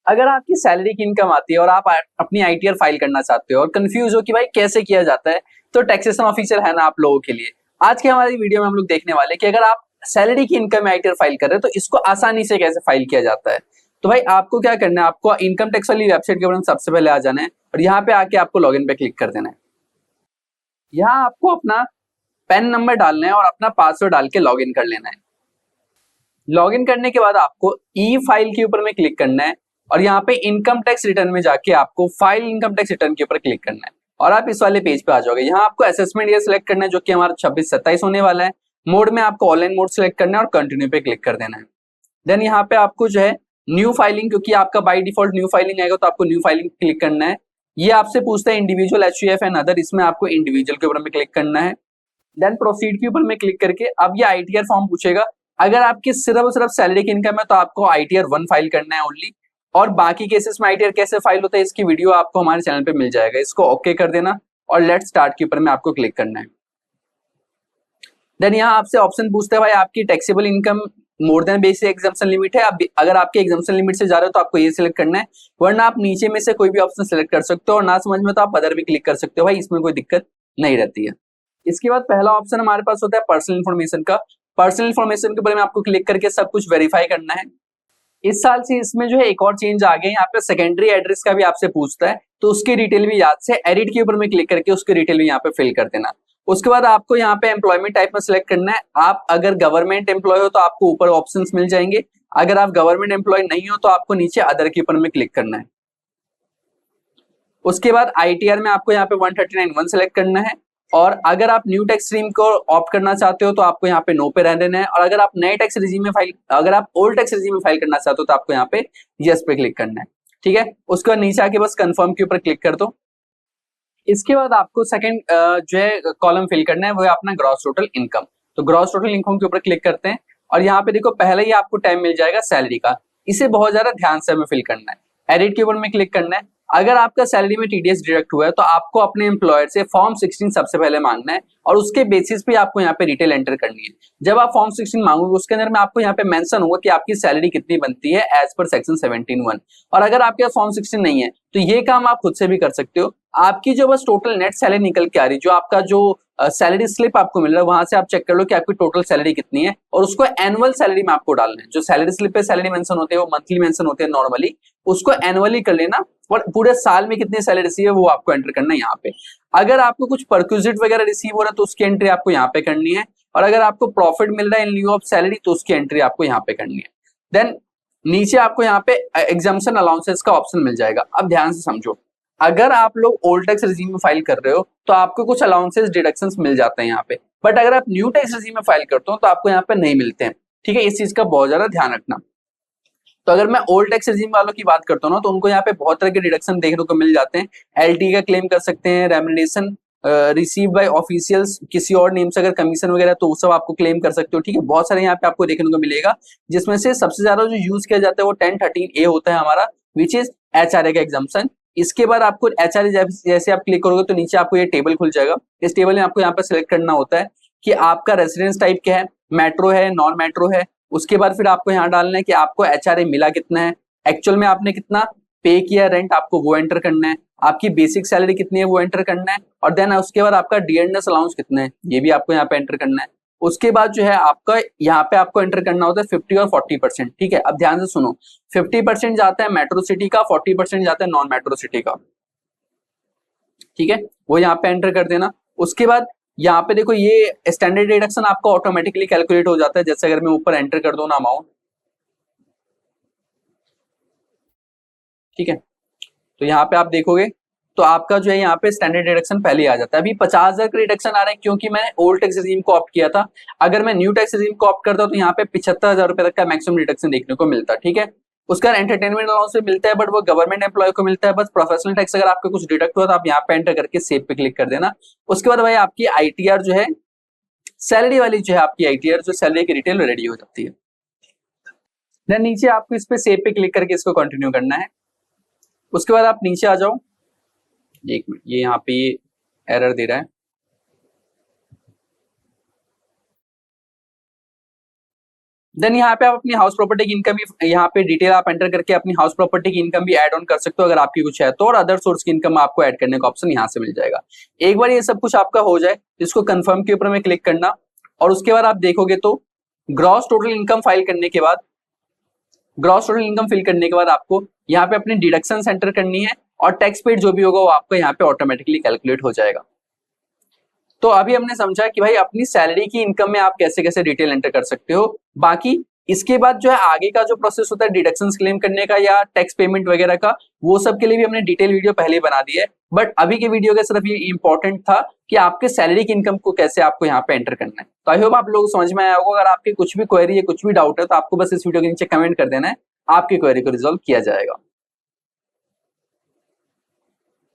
अगर आपकी सैलरी की इनकम आती है और आप अपनी आईटीआर फाइल करना चाहते हो और कंफ्यूज हो कि भाई कैसे किया जाता है, तो टैक्सेशन ऑफिसर है ना आप लोगों के लिए। आज के हमारी वीडियो में हम लोग देखने वाले कि अगर आप सैलरी की इनकम में आईटीआर फाइल कर रहे हो तो इसको आसानी से कैसे फाइल किया जाता है। तो भाई आपको क्या करना है, आपको इनकम टैक्स वाली वेबसाइट के ऊपर सबसे पहले आ जाना है और यहाँ पे आके आपको लॉग इन पे क्लिक कर देना है। यहाँ आपको अपना पैन नंबर डालना है और अपना पासवर्ड डाल के लॉग इन कर लेना है। लॉगिन करने के बाद आपको ई फाइल के ऊपर में क्लिक करना है और यहाँ पे इनकम टैक्स रिटर्न में जाके आपको फाइल इनकम टैक्स रिटर्न के ऊपर क्लिक करना है और आप इस वाले पेज पे आ जाओगे। यहाँ आपको असेसमेंट ईयर सिलेक्ट करना है जो कि हमारा 26-27 होने वाला है। मोड में आपको ऑनलाइन मोड सिलेक्ट करना है और कंटिन्यू पे क्लिक कर देना है। देन यहाँ पे आपको जो है न्यू फाइलिंग, क्योंकि आपका बाई डिफॉल्ट न्यू फाइलिंग आएगा तो आपको न्यू फाइलिंग क्लिक करना है। ये आपसे पूछता है इंडिविजुअल, एचयूएफ एंड अदर, इसमें आपको इंडिविजुअल के ऊपर में क्लिक करना है। देन प्रोसीड के ऊपर में क्लिक करके अब ये आईटीआर फॉर्म पूछेगा। अगर आपकी सिर्फ और सिर्फ सैलरी की इनकम है तो आपको आईटीआर 1 फाइल करना है ओनली, और बाकी केसेस में आईटीआर कैसे फाइल होता है इसकी वीडियो आपको हमारे चैनल पे मिल जाएगा। इसको ओके कर देना और लेट स्टार्ट के ऊपर में आपको क्लिक करना है। देन यहाँ आपसे ऑप्शन पूछता है भाई आपकी taxable income more than basic exemption limit है। आप अगर आपके एग्जाम्पशन लिमिट से जा रहे हो तो आपको ये सिलेक्ट करना है, वरना आप नीचे में से कोई भी ऑप्शन सिलेक्ट कर सकते हो और ना समझ में तो आप अदर भी क्लिक कर सकते हो भाई, इसमें कोई दिक्कत नहीं रहती है। इसके बाद पहला ऑप्शन हमारे पास होता है पर्सनल इन्फॉर्मेशन का। पर्सनल इन्फॉर्मेशन के ऊपर में आपको क्लिक करके सब कुछ वेरीफाई करना है। इस साल से इसमें जो है एक और चेंज आ गए, यहाँ पे सेकेंडरी एड्रेस का भी आपसे पूछता है तो उसकी डिटेल भी याद से एडिट के ऊपर में क्लिक करके उसकी डिटेल भी यहाँ पे फिल कर देना। उसके बाद आपको यहाँ पे एम्प्लॉयमेंट टाइप में सिलेक्ट करना है। आप अगर गवर्नमेंट एम्प्लॉय हो तो आपको ऊपर ऑप्शंस मिल जाएंगे, अगर आप गवर्नमेंट एम्प्लॉय नहीं हो तो आपको नीचे अदर के ऊपर में क्लिक करना है। उसके बाद आईटीआर में आपको यहाँ पे 139(1) सेलेक्ट करना है, और अगर आप न्यू टैक्स स्ट्रीम को ऑप्ट करना चाहते हो तो आपको यहाँ पे नो पे रह देना है, और अगर आप नए टैक्स रिजीम में फाइल, अगर आप ओल्ड टैक्स रिजीम में फाइल करना चाहते हो तो आपको यहाँ पे यस पे क्लिक करना है। ठीक है, उसके बाद नीचे आके बस कंफर्म के ऊपर क्लिक कर दो। इसके बाद आपको सेकंड जो है कॉलम फिल करना है वो है अपना ग्रॉस टोटल इनकम। तो ग्रॉस टोटल इनकम के ऊपर क्लिक करते हैं और यहाँ पे देखो पहले ही आपको टाइम मिल जाएगा सैलरी का, इसे बहुत ज्यादा ध्यान से हमें फिल करना है। एडिट के ऊपर में क्लिक करना है। अगर आपका सैलरी में टीडीएस डिडक्ट हुआ है तो आपको अपने एम्प्लॉयर से फॉर्म 16 सबसे पहले मांगना है और उसके बेसिस पे आपको यहाँ पे डिटेल एंटर करनी है। जब आप फॉर्म 16 मांगोगे उसके अंदर में आपको यहाँ पे मेंशन होगा कि आपकी सैलरी कितनी बनती है एज पर सेक्शन 17(1), और अगर आपके पास फॉर्म 16 नहीं है तो ये काम आप खुद से भी कर सकते हो। आपकी जो बस टोटल नेट सैलरी निकल के आ रही, जो आपका जो सैलरी स्लिप आपको मिल रहा है वहां से आप चेक कर लो कि आपकी टोटल सैलरी कितनी है और उसको एनुअल सैलरी में आपको डालना है। जो सैलरी स्लिप पे सैलरी मेंशन होते हैं वो मंथली मेंशन होते हैं नॉर्मली, उसको एनुअली कर लेना और पूरे साल में कितनी सैलरी रिसीव है वो आपको एंटर करना है यहाँ पे। अगर आपको कुछ परक्यूजिट वगैरह रिसीव हो रहा है तो उसकी एंट्री आपको यहाँ पे करनी है, और अगर आपको प्रॉफिट मिल रहा है इन लिeu ऑफ सैलरी तो उसकी एंट्री आपको यहाँ पे करनी है। देन नीचे आपको यहाँ पे एग्जाम्पशन अलाउंसेस का ऑप्शन मिल जाएगा। अब ध्यान से समझो, अगर आप लोग ओल्ड टैक्स रिजीम में फाइल कर रहे हो तो आपको कुछ अलाउंसेस डिडक्शंस मिल जाते हैं यहाँ पे, बट अगर आप न्यू टैक्स रिजीम में फाइल करते हो तो आपको यहाँ पे नहीं मिलते हैं। ठीक है, इस चीज का बहुत ज्यादा ध्यान रखना। तो अगर मैं ओल्ड टैक्स रिजीम वालों की बात करता हूँ ना तो उनको यहाँ पे बहुत तरह के डिडक्शन देखने को मिल जाते हैं। एलटी का क्लेम कर सकते हैं, रेमुनरेशन रिसीव बाय ऑफिशियल्स, किसी और नेम से अगर कमीशन वगैरह तो वो सब आपको क्लेम कर सकते हो। ठीक है, बहुत सारे यहाँ पे आपको देखने को मिलेगा, जिसमें से सबसे ज्यादा जो यूज किया जाता है वो 1013A होता है हमारा, विच इज एचआरए का एग्जाम्पशन। इसके बाद आपको एचआरए जैसे आप क्लिक करोगे तो नीचे आपको ये टेबल खुल जाएगा। इस टेबल में आपको यहाँ पे सिलेक्ट करना होता है कि आपका रेसिडेंस टाइप क्या है, मेट्रो है, नॉन मेट्रो है। उसके बाद फिर आपको यहाँ डालना है कि आपको एचआरए मिला कितना है, एक्चुअल में आपने कितना पे किया रेंट, आपको वो एंटर करना है। आपकी बेसिक सैलरी कितनी है वो एंटर करना है, और देन उसके बाद आपका डीएनएस अलाउंस कितना है ये भी आपको यहाँ पे एंटर करना है। उसके बाद जो है आपका यहाँ पे आपको एंटर करना होता है 50 और 40%। ठीक है, अब ध्यान से सुनो, 50% जाता है मेट्रो सिटी का, 40% जाता है नॉन मेट्रो सिटी का। ठीक है, वो यहाँ पे एंटर कर देना। उसके बाद यहाँ पे देखो ये स्टैंडर्ड डिडक्शन आपका ऑटोमेटिकली कैलकुलेट हो जाता है। जैसे अगर मैं ऊपर एंटर कर दूं ना अमाउंट, ठीक है, तो यहाँ पे आप देखोगे तो आपका जो है यहाँ पे स्टैंडर्ड डिडक्शन पहले ही आ जाता है। अभी 50,000 का डिडक्शन आ रहा है क्योंकि मैंने ओल्ड टैक्स रिजीम को ऑप्ट किया था। अगर मैं न्यू टैक्स रिजीम को ऑप्ट करता तो यहाँ पे 75,000 रुपए तक का मैक्सिमम डिडक्शन देखने को मिलता। ठीक है, उसका एंटरटेनमेंट अलाउंस भी मिलता है बट वो गवर्नमेंट एम्प्लॉय को मिलता है। बस प्रोफेशनल टैक्स अगर आपका कुछ डिडक्ट हुआ तो आप यहाँ पे एंटर करके सेव पे क्लिक कर देना। उसके बाद भाई आपकी आईटीआर जो है सैलरी वाली जो है आपकी आईटीआर जो सैलरी की डिटेल रेडी हो जाती है। देन नीचे आपको इस पे सेव पे क्लिक करके इसको कंटिन्यू करना है। उसके बाद आप नीचे आ जाओ, एक मिनट, ये यहाँ पे एरर दे रहा है। देन यहाँ पे आप अपनी हाउस प्रॉपर्टी की इनकम भी यहाँ पे डिटेल आप एंटर करके अपनी हाउस प्रॉपर्टी की इनकम भी ऐड ऑन कर सकते हो अगर आपकी कुछ है तो, और अदर सोर्स की इनकम आपको ऐड करने का ऑप्शन यहाँ से मिल जाएगा। एक बार ये सब कुछ आपका हो जाए, इसको कंफर्म के ऊपर में क्लिक करना, और उसके बाद आप देखोगे तो ग्रॉस टोटल इनकम फाइल करने के बाद, ग्रॉस टोटल इनकम फिल करने के बाद आपको यहाँ पे अपनी डिडक्शन एंटर करनी है, और टैक्स पेड जो भी होगा वो आपको यहाँ पे ऑटोमेटिकली कैलकुलेट हो जाएगा। तो अभी हमने समझा कि भाई अपनी सैलरी की इनकम में आप कैसे कैसे डिटेल एंटर कर सकते हो। बाकी इसके बाद जो है आगे का जो प्रोसेस होता है डिडक्शन क्लेम करने का या टैक्स पेमेंट वगैरह का, वो सब के लिए भी हमने डिटेल वीडियो पहले बना दी है। बट अभी के वीडियो का सिर्फ ये इंपॉर्टेंट था कि आपके सैलरी की इनकम को कैसे आपको यहाँ पे एंटर करना है। तो आई होप आप लोग समझ में आया होगा। अगर आपके कुछ भी क्वेरी है, कुछ भी डाउट है, तो आपको बस इस वीडियो के नीचे कमेंट कर देना है, आपकी क्वेरी को रिजॉल्व किया जाएगा।